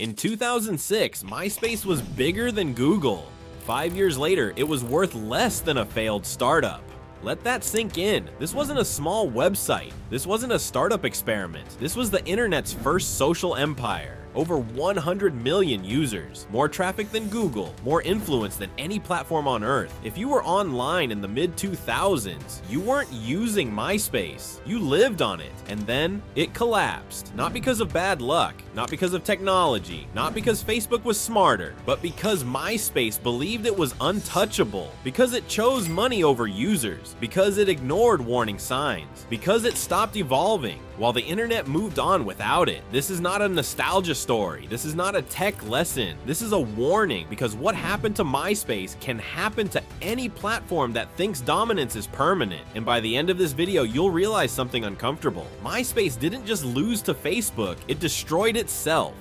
In 2006, MySpace was bigger than Google. 5 years later, it was worth less than a failed startup. Let that sink in. This wasn't a small website. This wasn't a startup experiment. This was the internet's first social empire. Over 100 million users, more traffic than Google, more influence than any platform on Earth. If you were online in the mid-2000s, you weren't using MySpace. You lived on it, and then it collapsed. Not because of bad luck, not because of technology, not because Facebook was smarter, but because MySpace believed it was untouchable, because it chose money over users, because it ignored warning signs, because it stopped evolving, while the internet moved on without it. This is not a nostalgia story. This is not a tech lesson. This is a warning, because what happened to MySpace can happen to any platform that thinks dominance is permanent. And by the end of this video, you'll realize something uncomfortable. MySpace didn't just lose to Facebook, it destroyed itself.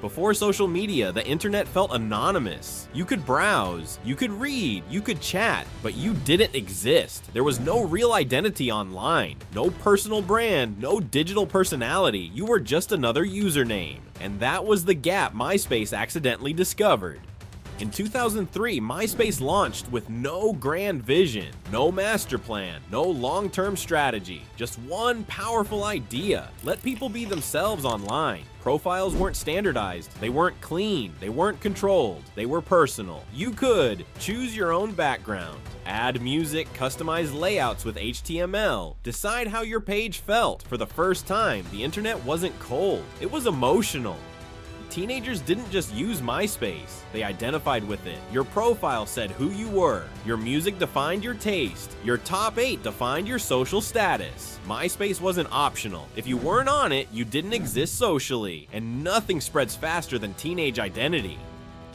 Before social media, the internet felt anonymous. You could browse, you could read, you could chat, but you didn't exist. There was no real identity online, no personal brand, no digital personality. You were just another username. And that was the gap MySpace accidentally discovered. In 2003, MySpace launched with no grand vision, no master plan, no long-term strategy, just one powerful idea: let people be themselves online. Profiles weren't standardized, they weren't clean, they weren't controlled, they were personal. You could choose your own background, add music, customize layouts with HTML, decide how your page felt. For the first time, the internet wasn't cold, it was emotional. Teenagers didn't just use MySpace, they identified with it. Your profile said who you were. Your music defined your taste. Your top 8 defined your social status. MySpace wasn't optional. If you weren't on it, you didn't exist socially. And nothing spreads faster than teenage identity.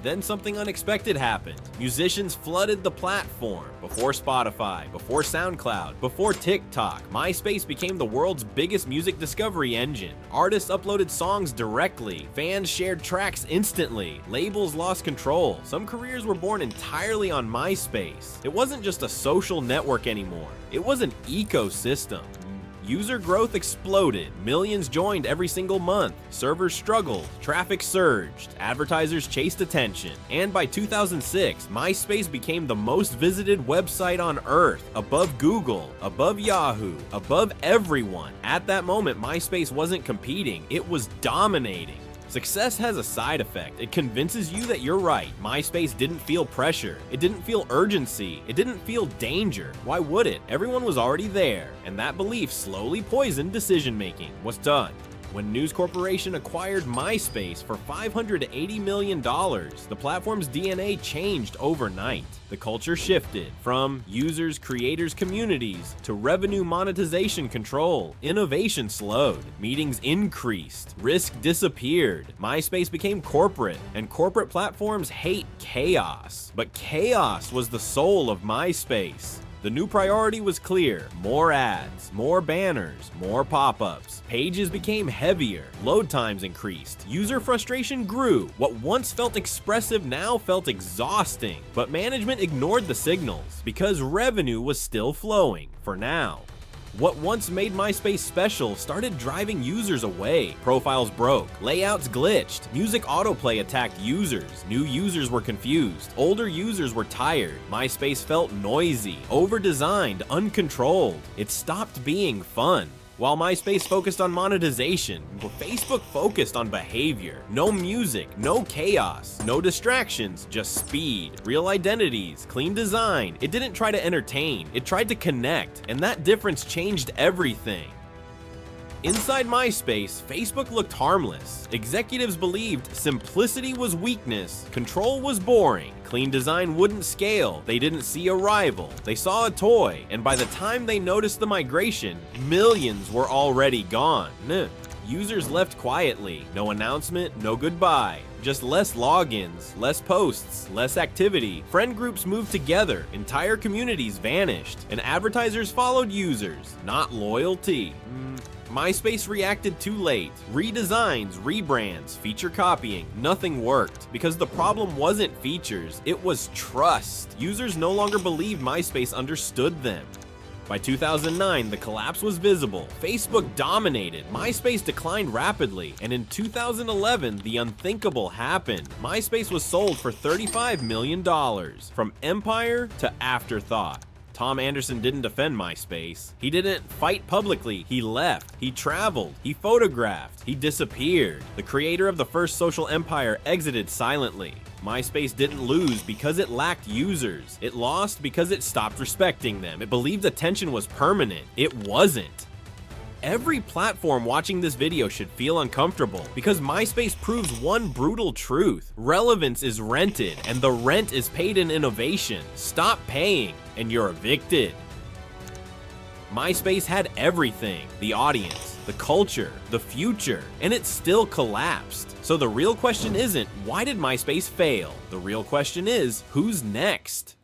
Then something unexpected happened. Musicians flooded the platform. Before Spotify, before SoundCloud, before TikTok, MySpace became the world's biggest music discovery engine. Artists uploaded songs directly. Fans shared tracks instantly. Labels lost control. Some careers were born entirely on MySpace. It wasn't just a social network anymore. It was an ecosystem. User growth exploded. Millions joined every single month. Servers struggled. Traffic surged. Advertisers chased attention. And by 2006, MySpace became the most visited website on Earth, above Google, above Yahoo, above everyone. At that moment, MySpace wasn't competing, it was dominating. Success has a side effect. It convinces you that you're right. MySpace didn't feel pressure. It didn't feel urgency. It didn't feel danger. Why would it? Everyone was already there. And that belief slowly poisoned decision-making. What's done? When News Corporation acquired MySpace for $580 million, the platform's DNA changed overnight. The culture shifted from users, creators, communities to revenue monetization control. Innovation slowed. Meetings increased. Risk disappeared. MySpace became corporate, and corporate platforms hate chaos. But chaos was the soul of MySpace. The new priority was clear: more ads, more banners, more pop-ups. Pages became heavier, load times increased, user frustration grew. What once felt expressive now felt exhausting. But management ignored the signals because revenue was still flowing, for now. What once made MySpace special started driving users away. Profiles broke, layouts glitched, music autoplay attacked users, new users were confused, older users were tired. MySpace felt noisy, over-designed, uncontrolled. It stopped being fun. While MySpace focused on monetization, Facebook focused on behavior. No music, no chaos, no distractions, just speed, real identities, clean design. It didn't try to entertain, it tried to connect, and that difference changed everything. Inside MySpace, Facebook looked harmless. Executives believed simplicity was weakness, control was boring, clean design wouldn't scale, they didn't see a rival, they saw a toy, and by the time they noticed the migration, millions were already gone. Users left quietly, no announcement, no goodbye. Just less logins, less posts, less activity. Friend groups moved together, entire communities vanished, and advertisers followed users, not loyalty. MySpace reacted too late. Redesigns, rebrands, feature copying, nothing worked. Because the problem wasn't features, it was trust. Users no longer believed MySpace understood them. By 2009, the collapse was visible. Facebook dominated, MySpace declined rapidly, and in 2011, the unthinkable happened. MySpace was sold for $35 million, from empire to afterthought. Tom Anderson didn't defend MySpace. He didn't fight publicly, he left. He traveled, he photographed, he disappeared. The creator of the first social empire exited silently. MySpace didn't lose because it lacked users. It lost because it stopped respecting them. It believed attention was permanent. It wasn't. Every platform watching this video should feel uncomfortable because MySpace proves one brutal truth. Relevance is rented, and the rent is paid in innovation. Stop paying, and you're evicted. MySpace had everything: the audience, the culture, the future, and it still collapsed. So the real question isn't, why did MySpace fail? The real question is, who's next?